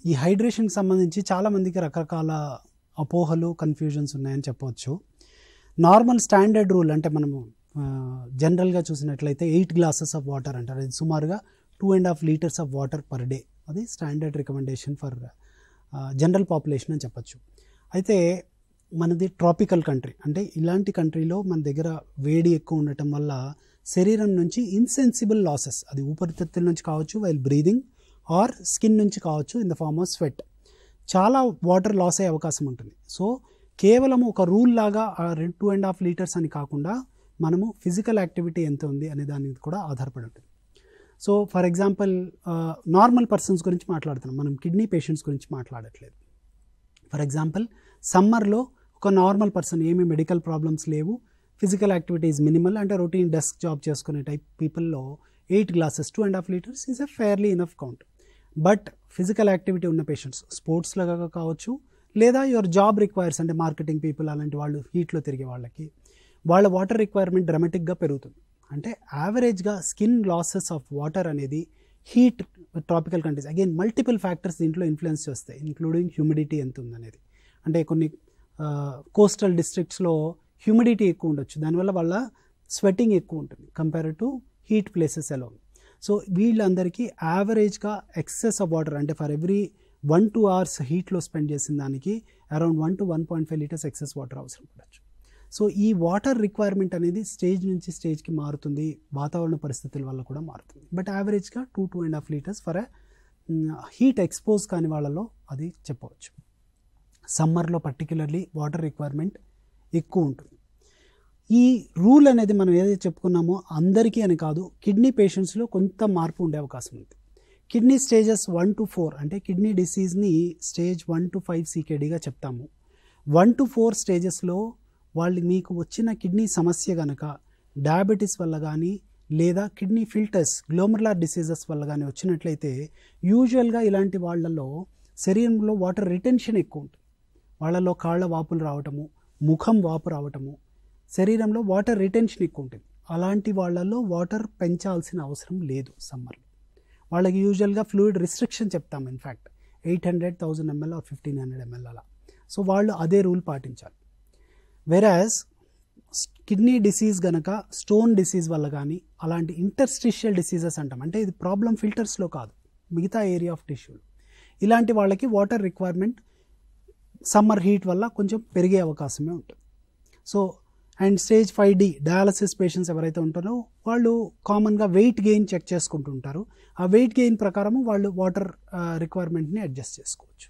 ఈ హైడ్రేషన్కి సంబంధించి చాలామందికి రకరకాల అపోహలు కన్ఫ్యూజన్స్ ఉన్నాయని చెప్పవచ్చు. నార్మల్ స్టాండర్డ్ రూల్ అంటే మనము జనరల్గా చూసినట్లయితే 8 గ్లాసెస్ ఆఫ్ వాటర్ అంటారు. అది సుమారుగా 2.5 litres of water per day. అది standard recommendation for general population అని చెప్పచ్చు. అయితే మనది ట్రాపికల్ కంట్రీ, అంటే ఇలాంటి కంట్రీలో మన దగ్గర వేడి ఎక్కువ ఉండటం వల్ల శరీరం నుంచి ఇన్సెన్సిబుల్ లాసెస్, అది ఊపిరితిత్తుల నుంచి కావచ్చు వైల్ బ్రీదింగ్ ఆర్ స్కిన్ నుంచి కావచ్చు in the form of sweat, చాలా వాటర్ లాస్ అయ్యే అవకాశం ఉంటుంది. సో కేవలం ఒక రూల్ లాగా 2.5 లీటర్స్ అని కాకుండా మనము ఫిజికల్ యాక్టివిటీ ఎంత ఉంది అనే దాని మీద కూడా ఆధారపడి ఉంటుంది. So for example normal persons గురించి మాట్లాడుతున్నాం, మనం కిడ్నీ పేషెంట్స్ గురించి మాట్లాడట్లేదు. ఫర్ ఎగ్జాంపుల్ సమ్మర్లో ఒక నార్మల్ పర్సన్, ఏమీ మెడికల్ ప్రాబ్లమ్స్ లేవు, ఫిజికల్ యాక్టివిటీస్ మినిమల్, అంటే రొటీన్ డెస్క్ జాబ్ చేసుకునే టైప్ పీపుల్లో 8 glasses 2.5 litres is a fairly enough count. But physical activity ఉన్న పేషెంట్స్, స్పోర్ట్స్లో కావచ్చు లేదా యువర్ జాబ్ రిక్వైర్స్, అంటే మార్కెటింగ్ పీపుల్ అలాంటి వాళ్ళు, హీట్లో తిరిగే వాళ్ళకి వాళ్ళ వాటర్ రిక్వైర్మెంట్ డ్రామాటిక్గా పెరుగుతుంది. అంటే యావరేజ్గా స్కిన్ లాసెస్ ఆఫ్ వాటర్ అనేది heat, tropical countries, again multiple factors దీంట్లో ఇన్ఫ్లుయెన్స్ చేస్తాయి, ఇంక్లూడింగ్ హ్యూమిడిటీ ఎంత ఉందనేది. అంటే కొన్ని కోస్టల్ డిస్ట్రిక్ట్స్లో హ్యూమిడిటీ ఎక్కువ ఉండొచ్చు, దానివల్ల వాళ్ళ స్వెట్టింగ్ ఎక్కువ ఉంటుంది కంపేర్ టు హీట్ ప్లేసెస్ ఎలా. సో వీళ్ళందరికీ యావరేజ్గా ఎక్సెస్ ఆఫ్ వాటర్, అంటే ఫర్ ఎవ్రీ 1-2 అవర్స్ హీట్లో స్పెండ్ చేసిన దానికి around 1 to 1.5 litres excess water అవసరం పడవచ్చు. సో ఈ వాటర్ రిక్వైర్మెంట్ అనేది స్టేజ్ నుంచి స్టేజ్కి మారుతుంది, వాతావరణ పరిస్థితుల వల్ల కూడా మారుతుంది. బట్ యావరేజ్గా 2-2.5 లీటర్స్ ఫర్ హీట్ ఎక్స్పోజ్ కాని వాళ్ళలో అది చెప్పవచ్చు. సమ్మర్లో పర్టికులర్లీ వాటర్ రిక్వైర్మెంట్ ఎక్కువ ఉంటుంది. ఈ రూల్ అనేది మనం ఏదైతే చెప్పుకున్నామో అందరికీ అని కాదు, కిడ్నీ పేషెంట్స్లో కొంత మార్పు ఉండే అవకాశం ఉంది. కిడ్నీ స్టేజెస్ 1 to 4, అంటే కిడ్నీ డిసీజ్ని స్టేజ్ 1 to 5 CKDగా చెప్తాము. 1 to 4 స్టేజెస్లో వాళ్ళు మీకు వచ్చిన కిడ్నీ సమస్య కనుక డయాబెటీస్ వల్ల కానీ లేదా కిడ్నీ ఫిల్టర్స్ గ్లోమెరులర్ డిసీజెస్ వల్ల కానీ వచ్చినట్లయితే యూజువల్గా ఇలాంటి వాళ్ళల్లో శరీరంలో వాటర్ రిటెన్షన్ ఎక్కువ ఉంటుంది. వాళ్ళలో కాళ్ళ వాపులు రావటము, ముఖం వాపు రావటము, శరీరంలో వాటర్ రిటెన్షన్ ఎక్కువ ఉంటుంది. అలాంటి వాళ్ళల్లో వాటర్ పెంచాల్సిన అవసరం లేదు సమ్మర్లో. వాళ్ళకి యూజువల్గా ఫ్లూయిడ్ రిస్ట్రిక్షన్ చెప్తాము, ఇన్ఫ్యాక్ట్ 800,000 ml or 1500 ml అలా. సో వాళ్ళు అదే రూల్ పాటించాలి. వెరాజ్ కిడ్నీ డిసీజ్ కనుక స్టోన్ డిసీజ్ వల్ల కానీ అలాంటి ఇంటర్స్టిషియల్ డిసీజెస్ అంటాం, అంటే ఇది ప్రాబ్లం ఫిల్టర్స్లో కాదు, మిగతా ఏరియా ఆఫ్ టిష్యూలు, ఇలాంటి వాళ్ళకి వాటర్ రిక్వైర్మెంట్ సమ్మర్ హీట్ వల్ల కొంచెం పెరిగే అవకాశమే ఉంటుంది. So and stage 5D dialysis patients ఎవరైతే ఉంటారో వాళ్ళు కామన్గా వెయిట్ గెయిన్ చెక్ చేసుకుంటూ ఉంటారు. ఆ వెయిట్ గెయిన్ ప్రకారము వాళ్ళు వాటర్ రిక్వైర్మెంట్ని అడ్జస్ట్ చేసుకోవచ్చు.